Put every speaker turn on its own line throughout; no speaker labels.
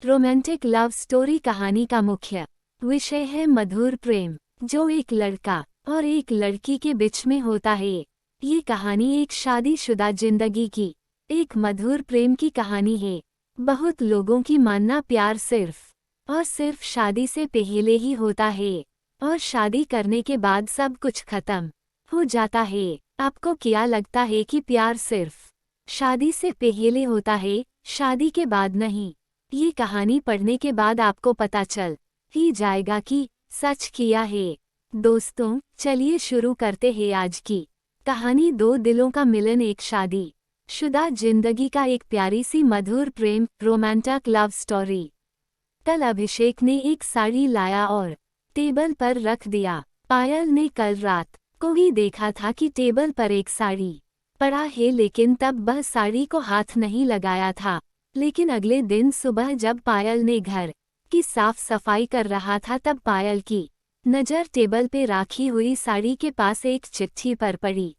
Romantic love story कहानी का मुख्य विषय है मधुर प्रेम, जो एक लड़का और एक लड़की के बीच में होता है। ये कहानी एक शादीशुदा जिंदगी की एक मधुर प्रेम की कहानी है। बहुत लोगों की मानना प्यार सिर्फ और सिर्फ शादी से पहले ही होता है और शादी करने के बाद सब कुछ खत्म हो जाता है। आपको क्या लगता है कि प्यार सिर्फ शादी से पहले होता है, शादी के बाद नहीं? ये कहानी पढ़ने के बाद आपको पता चल ही जाएगा कि सच किया है। दोस्तों, चलिए शुरू करते हैं आज की कहानी। दो दिलों का मिलन, एक शादी शुदा जिंदगी का एक प्यारी सी मधुर प्रेम रोमांटिक लव स्टोरी। कल अभिषेक ने एक साड़ी लाया और टेबल पर रख दिया। पायल ने कल रात को ही देखा था कि टेबल पर एक साड़ी पड़ा है, लेकिन तब वह साड़ी को हाथ नहीं लगाया था। लेकिन अगले दिन सुबह जब पायल ने घर की साफ सफाई कर रहा था, तब पायल की नज़र टेबल पे राखी हुई साड़ी के पास एक चिट्ठी पर पड़ी।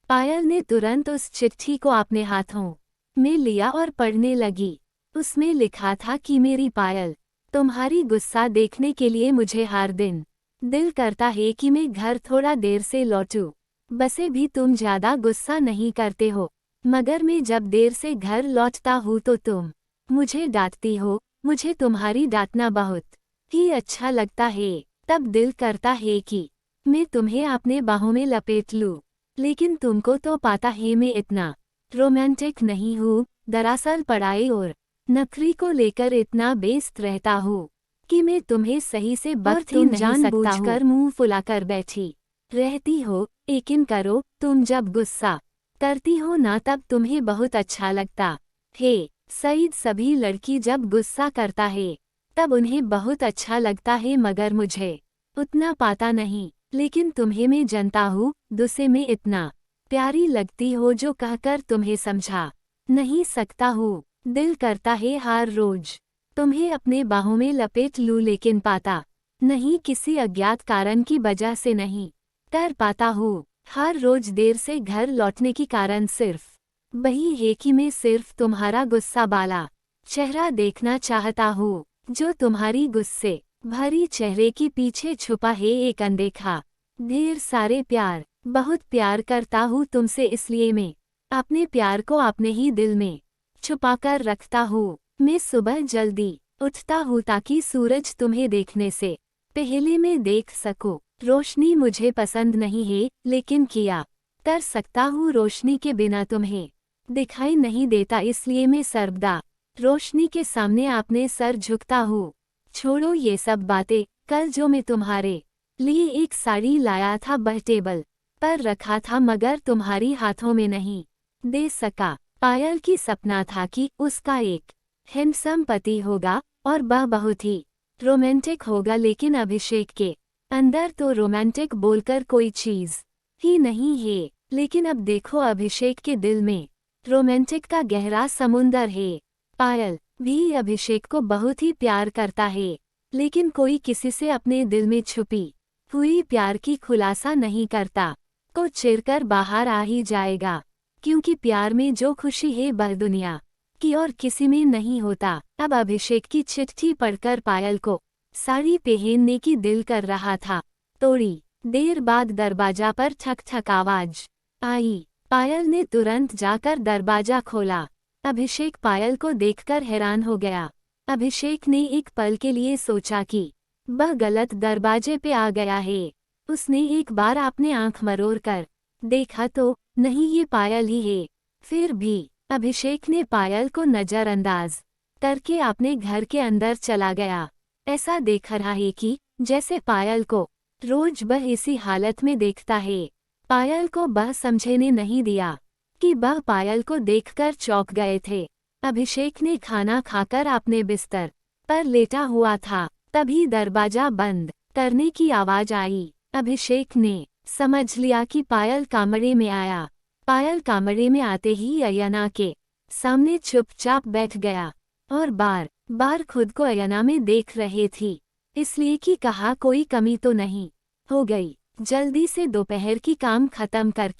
पायल ने तुरंत उस चिट्ठी को अपने हाथों में लिया और पढ़ने लगी। उसमें लिखा था कि मेरी पायल, तुम्हारी गुस्सा देखने के लिए मुझे हर दिन दिल करता है कि मैं घर थोड़ा देर से लौटूं। बसे भी तुम ज्यादा गुस्सा नहीं करते हो, मगर मैं जब देर से घर लौटता हूँ तो तुम मुझे डांटती हो। मुझे तुम्हारी डांटना बहुत ही अच्छा लगता है। तब दिल करता है कि मैं तुम्हें अपने बाहों में लपेट लूं, लेकिन तुमको तो पता है मैं इतना रोमांटिक नहीं हूँ। दरअसल पढ़ाई और नौकरी को लेकर इतना व्यस्त रहता हूँ कि मैं तुम्हें सही से वक्त ही नहीं जानबूझकर मुंह फुलाकर बैठी रहती हो। यकीन करो, तुम जब गुस्सा करती हो ना, तब तुम्हें बहुत अच्छा लगता है। सईद, सभी लड़की जब गुस्सा करता है तब उन्हें बहुत अच्छा लगता है, मगर मुझे उतना पता नहीं। लेकिन तुम्हें मैं जानता हूँ, दूसरे में इतना प्यारी लगती हो जो कहकर तुम्हें समझा नहीं सकता हूँ। दिल करता है हर रोज तुम्हें अपने बाहों में लपेट लूँ, लेकिन पाता नहीं, किसी अज्ञात कारण की वजह से नहीं कर पाता हूँ। हर रोज देर से घर लौटने की कारण सिर्फ वही है कि मैं सिर्फ तुम्हारा गुस्सा वाला चेहरा देखना चाहता हूँ, जो तुम्हारी गुस्से भरी चेहरे के पीछे छुपा है एक अनदेखा ढेर सारे प्यार। बहुत प्यार करता हूँ तुमसे, इसलिए मैं अपने प्यार को अपने ही दिल में छुपाकर रखता हूँ। मैं सुबह जल्दी उठता हूँ ताकि सूरज तुम्हें देखने से पहले मैं देख सकूं। रोशनी मुझे पसंद नहीं है, लेकिन क्या कर सकता हूँ, रोशनी के बिना तुम्हें दिखाई नहीं देता, इसलिए मैं सर्वदा रोशनी के सामने अपने सर झुकता हूँ। छोड़ो ये सब बातें। कल जो मैं तुम्हारे लिए एक साड़ी लाया था वह टेबल पर रखा था, मगर तुम्हारी हाथों में नहीं दे सका। पायल की सपना था कि उसका एक हैंडसम पति होगा और वह बहुत ही रोमांटिक होगा, लेकिन अभिषेक के अंदर तो रोमांटिक बोलकर कोई चीज ही नहीं है। लेकिन अब देखो, अभिषेक के दिल में रोमांटिक का गहरा समुंदर है। पायल भी अभिषेक को बहुत ही प्यार करता है, लेकिन कोई किसी से अपने दिल में छुपी हुई प्यार की खुलासा नहीं करता। को चिरकर बाहर आ ही जाएगा, क्योंकि प्यार में जो खुशी है वह दुनिया की और किसी में नहीं होता। अब अभिषेक की चिट्ठी पढ़कर पायल को साड़ी पहनने की दिल कर रहा था। थोड़ी देर बाद दरवाजा पर ठक ठक आवाज आई। पायल ने तुरंत जाकर दरवाजा खोला। अभिषेक पायल को देखकर हैरान हो गया। अभिषेक ने एक पल के लिए सोचा कि वह गलत दरवाजे पे आ गया है। उसने एक बार अपने आंख मरोड़ कर देखा तो नहीं, ये पायल ही है। फिर भी अभिषेक ने पायल को नजरअंदाज करके अपने घर के अंदर चला गया। ऐसा देख रहा है कि जैसे पायल को रोज वह इसी हालत में देखता है। पायल को वह समझने नहीं दिया कि वह पायल को देखकर चौंक गए थे। अभिषेक ने खाना खाकर अपने बिस्तर पर लेटा हुआ था, तभी दरवाजा बंद करने की आवाज आई। अभिषेक ने समझ लिया कि पायल कमरे में आया। पायल कमरे में आते ही अयना के सामने चुपचाप बैठ गया और बार बार खुद को आईना में देख रहे थी, इसलिए कि कहा कोई कमी तो नहीं हो गई। जल्दी से दोपहर की काम खत्म करके